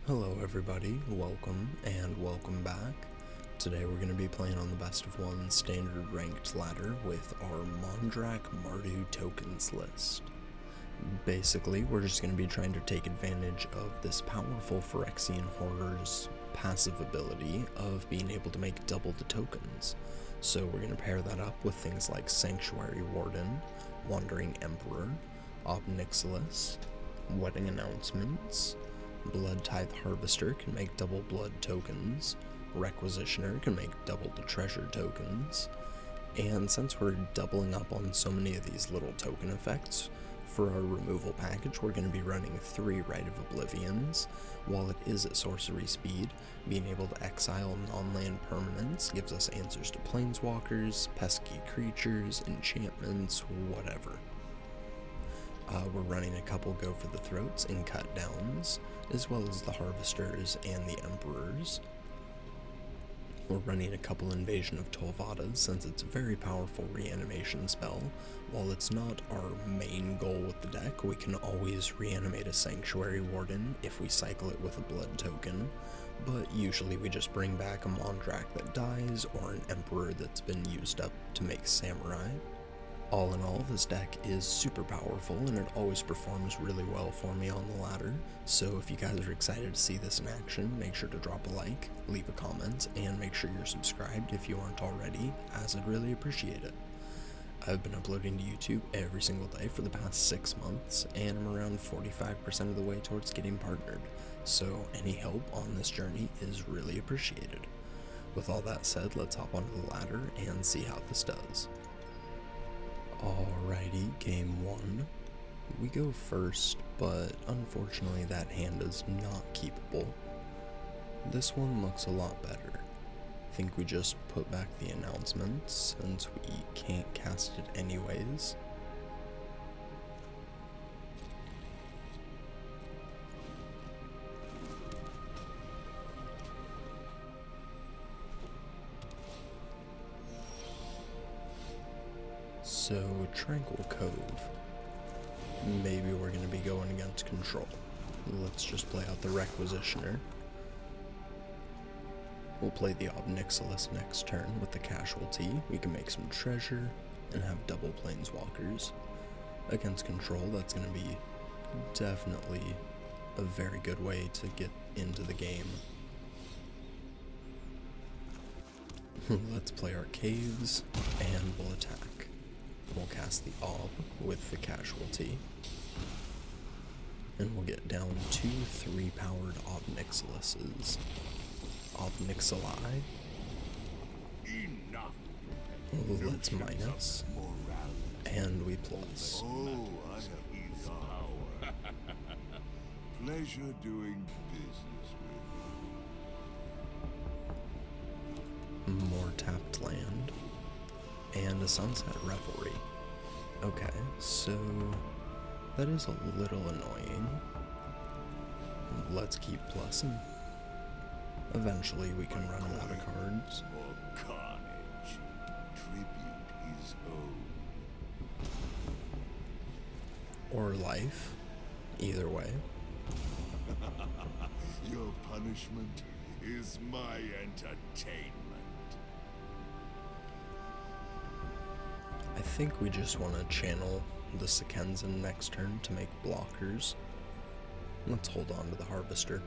Hello everybody, welcome and welcome back. Today we're going to be playing on the best of one standard ranked ladder with our Mondrak Mardu tokens list. Basically, we're just going to be trying to take advantage of this powerful Phyrexian Horror's passive ability of being able to make double the tokens. So we're going to pair that up with things like Sanctuary Warden, Wandering Emperor, Nixilis, Wedding Announcements, Blood Tithe Harvester can make double blood tokens, Requisitioner can make double the treasure tokens, and since we're doubling up on so many of these little token effects, for our removal package we're going to be running 3 Rite of Oblivions. While it is at sorcery speed, being able to exile non-land permanents gives us answers to planeswalkers, pesky creatures, enchantments, whatever. We're running a couple Go for the Throats and Cut Downs, as well as the Harvesters and the Emperors. We're running a couple Invasion of Tolvadas since it's a very powerful reanimation spell. While it's not our main goal with the deck, we can always reanimate a Sanctuary Warden if we cycle it with a blood token, but usually we just bring back a Mondrak that dies or an Emperor that's been used up to make Samurai. All in all, this deck is super powerful and it always performs really well for me on the ladder, so if you guys are excited to see this in action, make sure to drop a like, leave a comment, and make sure you're subscribed if you aren't already, as I'd really appreciate it. I've been uploading to YouTube every single day for the past 6 months, and I'm around 45% of the way towards getting partnered, so any help on this journey is really appreciated. With all that said, let's hop onto the ladder and see how this does. Alrighty, game 1. We go first, but unfortunately that hand is not keepable. This one looks a lot better. I think we just put back the announcements since we can't cast it anyways. So, Tranquil Cove. Maybe we're going to be going against Control. Let's just play out the Requisitioner. We'll play the Nixilis next turn with the Casualty. We can make some treasure and have double Planeswalkers. Against Control, that's going to be definitely a very good way to get into the game. Let's play our Caves, and we'll attack. We'll cast the Ob with the Casualty, and we'll get down to 3 powered Nixilises. Nixili. Let's minus, and we plus. Oh, I have power. Pleasure doing business with you. More tapped land. And a Sunset Revelry. Okay, so that is a little annoying. Let's keep plussing. Eventually we can run out of cards. Or carnage. Tribute is owed. Or life. Either way. Your punishment is my entertainment. I think we just want to channel the Sekenzen next turn to make blockers. Let's hold on to the Harvester.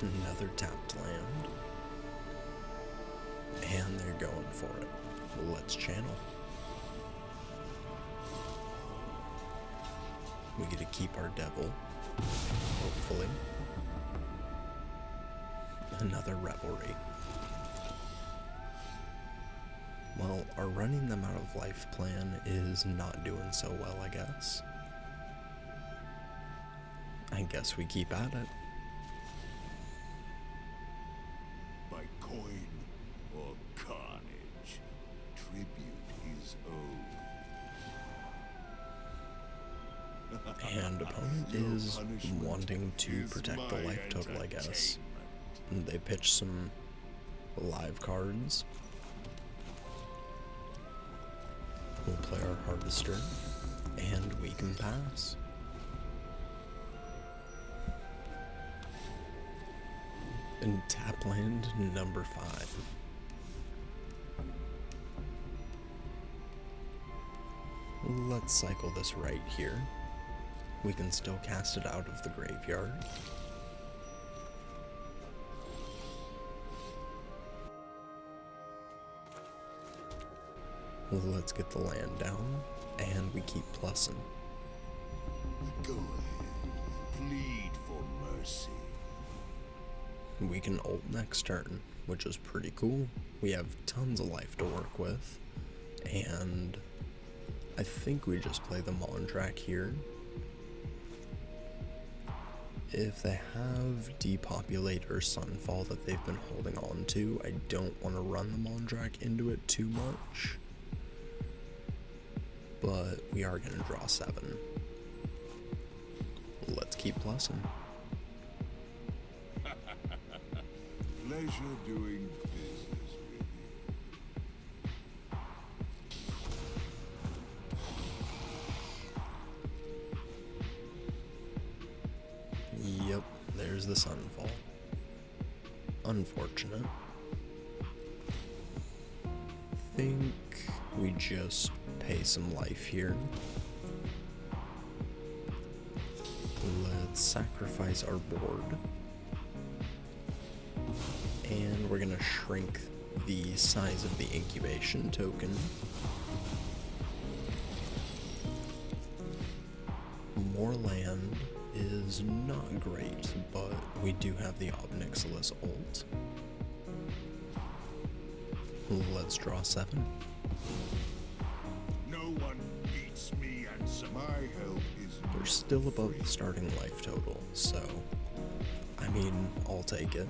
Another tapped land. And they're going for it. Let's channel. We get to keep our Devil. Hopefully. Another Revelry. Well, our running them out of life plan is not doing so well, I guess. I guess we keep at it. By coin or carnage, tribute is owed. And opponent is wanting to protect the life total, I guess. They pitch some live cards. We'll play our Harvester, and we can pass. And tap land number 5. Let's cycle this right here. We can still cast it out of the graveyard. Let's get the land down, and we keep plussing. Go ahead, plead for mercy. We can ult next turn, which is pretty cool. We have tons of life to work with, and I think we just play the Mondrak here. If they have Depopulate or Sunfall that they've been holding on to, I don't want to run the Mondrak into it too much. But we are going to draw 7. Let's keep plussing. Pleasure doing business with you. Yep, there's the Sunfall. Unfortunate. Think we just pay some life here. Let's sacrifice our board. And we're gonna shrink the size of the incubation token. More land is not great, but we do have the Nixilis ult. Let's draw 7. No one beats me, and so my help is. We're still above the starting life total, so I mean, I'll take it.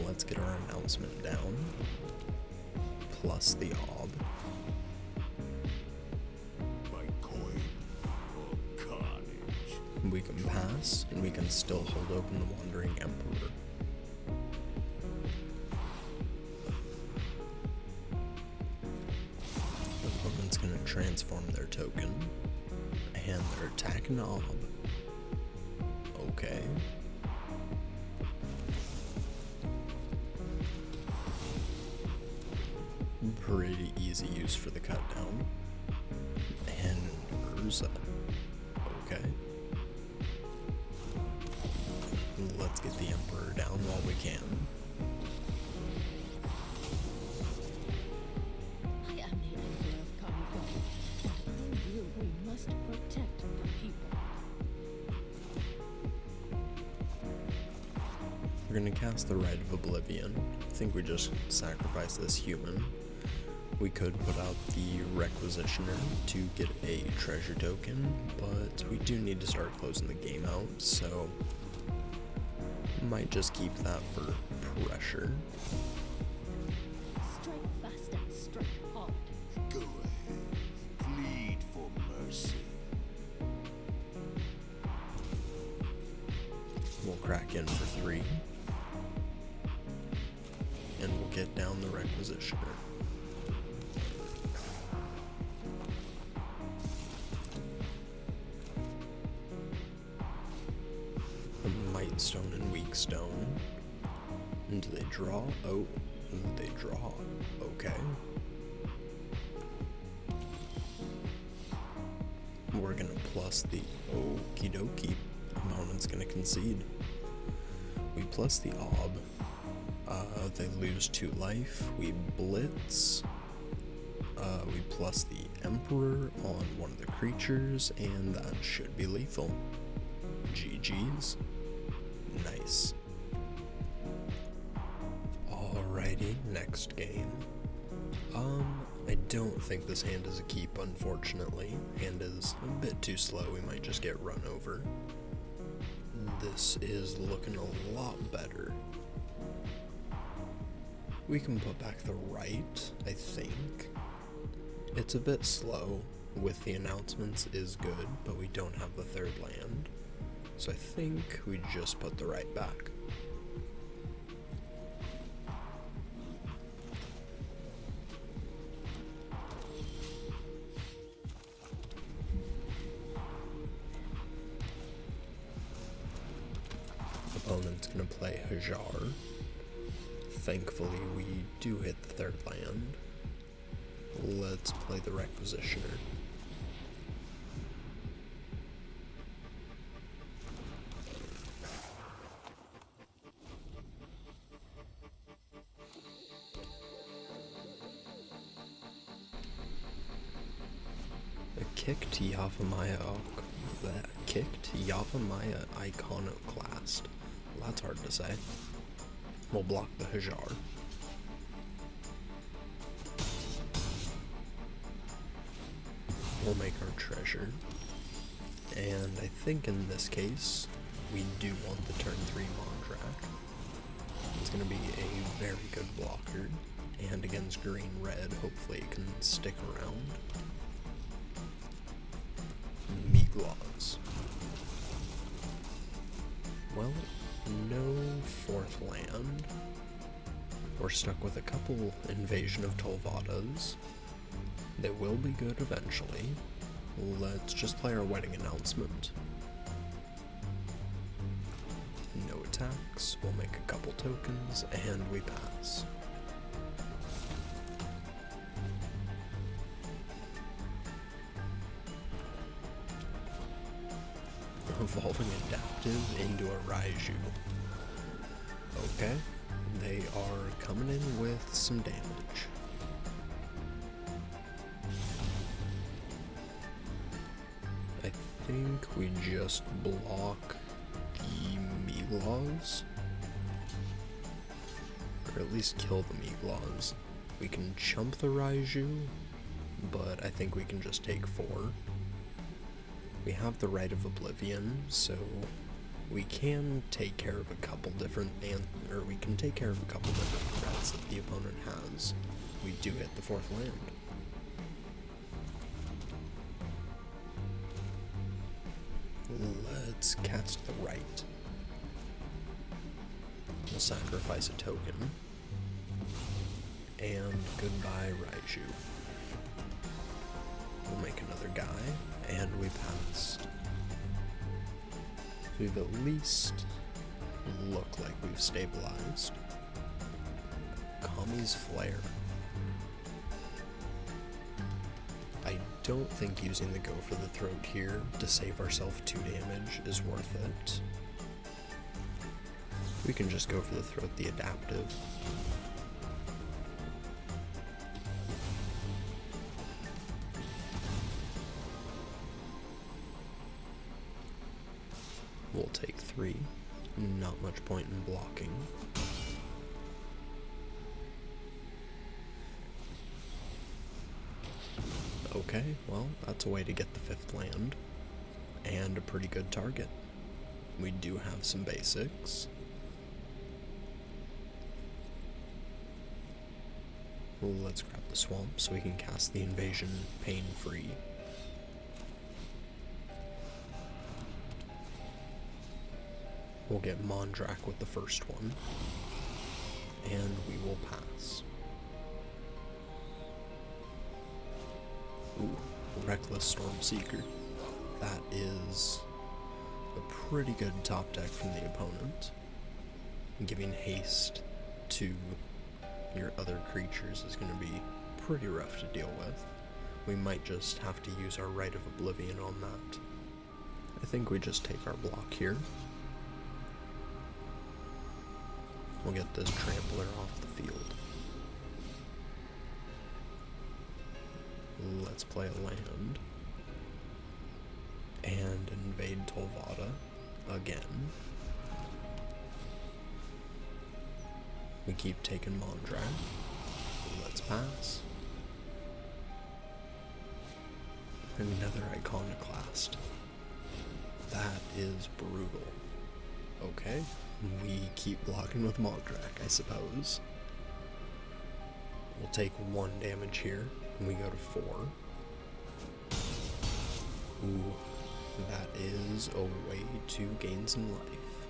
Let's get our announcement down, plus the ob. By coin or carnage. We can pass, and we can still hold open the Wandering Emperor. The opponent's gonna transform their token, and they're attacking ob. Okay. Pretty easy use for the cut down. And Urza. Okay. Let's get the Emperor down while we can. I am the Emperor of Kamigo, and I will we must protect the people. We're gonna cast the Rite of Oblivion. I think we just sacrifice this human. We could put out the Requisitioner to get a treasure token, but we do need to start closing the game out, so might just keep that for pressure. Strike fast and strike hard. Go ahead, plead for mercy. We'll crack in for 3. And we'll get down the Requisitioner. Might Stone and Weak Stone. And do they draw? Oh, they draw. Okay. We're gonna plus the okie dokie. Opponent's gonna concede. We plus the ob. They lose 2 life. We blitz. We plus the Emperor on one of the creatures, and that should be lethal. GG's. Nice. Alrighty, next game. I don't think this hand is a keep, unfortunately. Hand is a bit too slow, we might just get run over. This is looking a lot better. We can put back the right, I think. It's a bit slow with the announcements is good, but we don't have the 3rd land. So I think we just put the right back. Opponent's It's gonna play Hajar. Thankfully, we do hit the third land. Let's play the Requisitioner. Kicked Yavamaya Iconoclast. Well, that's hard to say. We'll block the Hajar. We'll make our treasure. And I think in this case, we do want the turn 3 Mondrak. It's going to be a very good blocker. And against green-red, hopefully it can stick around. Meatlaws. Well, no fourth land. We're stuck with a couple Invasion of Tolvadas. They will be good eventually. Let's just play our Wedding Announcement. No attacks, we'll make a couple tokens, and we pass. Evolving Adaptive into a Raiju. Okay, they are coming in with some damage. I think we just block the Meatlaws. Or at least kill the Meatlaws. We can chump the Raiju, but I think we can just take 4. We have the Rite of Oblivion, so we can take care of a couple different threats that the opponent has. We do hit the 4th land. Let's cast the Rite. We'll sacrifice a token. And goodbye, Raiju. We'll make another guy, and we pass. We've at least looked like we've stabilized. Kami's Flare. I don't think using the Go for the Throat here to save ourselves 2 damage is worth it. We can just go for the Throat, the Adaptive. We'll take 3. Not much point in blocking. Okay, well, that's a way to get the 5th land. And a pretty good target. We do have some basics. Let's grab the swamp so we can cast the invasion pain-free. We'll get Mondrak with the first one, and we will pass. Ooh, Reckless Stormseeker. That is a pretty good top deck from the opponent. Giving haste to your other creatures is going to be pretty rough to deal with. We might just have to use our Rite of Oblivion on that. I think we just take our block here. We'll get this Trampler off the field. Let's play a land. And invade Tolvada again. We keep taking Mondrak. Let's pass. Another Iconoclast. That is brutal. Okay. We keep blocking with Mondrak, I suppose. We'll take 1 damage here, and we go to 4. Ooh, that is a way to gain some life.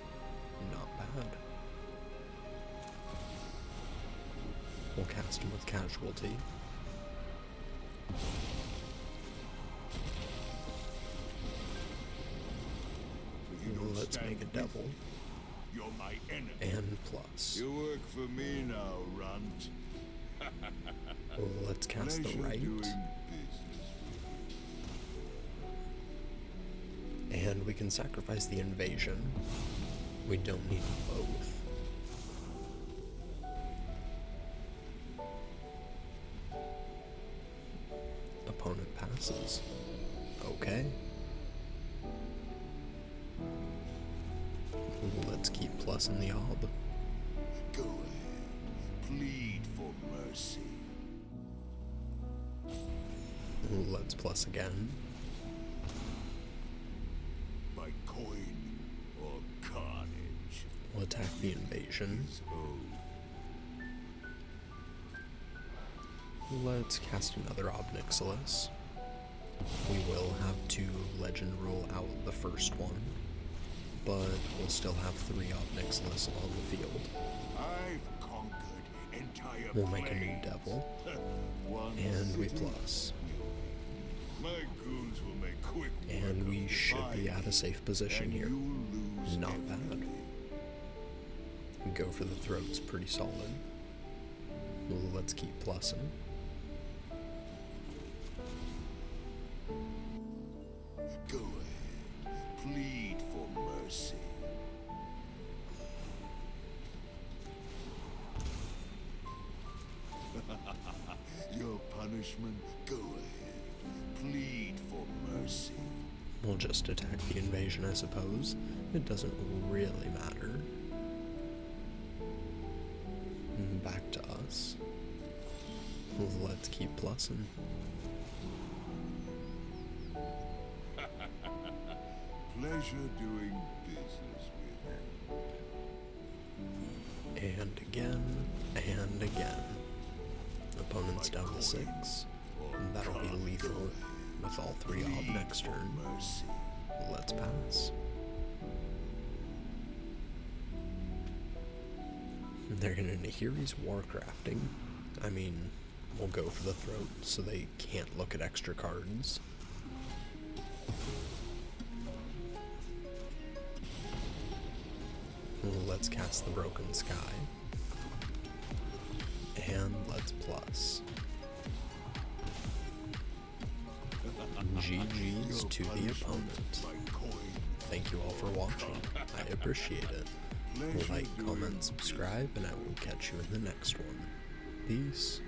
Not bad. We'll cast him with Casualty. Let's make a devil. You're my enemy. and plus. You work for me now, runt. Let's cast the Pleasure right. doing business. And we can sacrifice the invasion. We don't need both. Opponent passes. Okay. Let's keep plussing the ob. Go ahead. Plead for mercy. Let's plus again. By coin or carnage. We'll attack the invasion. Oh, Let's cast another Ob Nixilis. We will have to legend rule out the first one, but we'll still have 3 Ob Nixilis on the field. I've conquered entire We'll make a new plains. devil, One and we city. plus. My goons will make quick work And of we should be dividing, at a safe position and here. you'll lose Not bad. everything. Go for the throat's pretty solid. Let's keep plussing. Go ahead. Plead for mercy. Your punishment? Go ahead. Plead for mercy. We'll just attack the invasion, I suppose. It doesn't really matter. Back to us. Let's keep plussing. Pleasure doing business with you. And again, and again. Opponent's down to 6. That'll be lethal with all 3 ob next turn. Mercy. Let's pass. They're gonna Nahiri's Warcrafting. I mean, we'll go for the throat so they can't look at extra cards. Let's cast the Broken Sky. And let's plus. GG's to the opponent. My coin. Thank you all for watching. I appreciate it. Like, comment, subscribe, and I will catch you in the next one. Peace.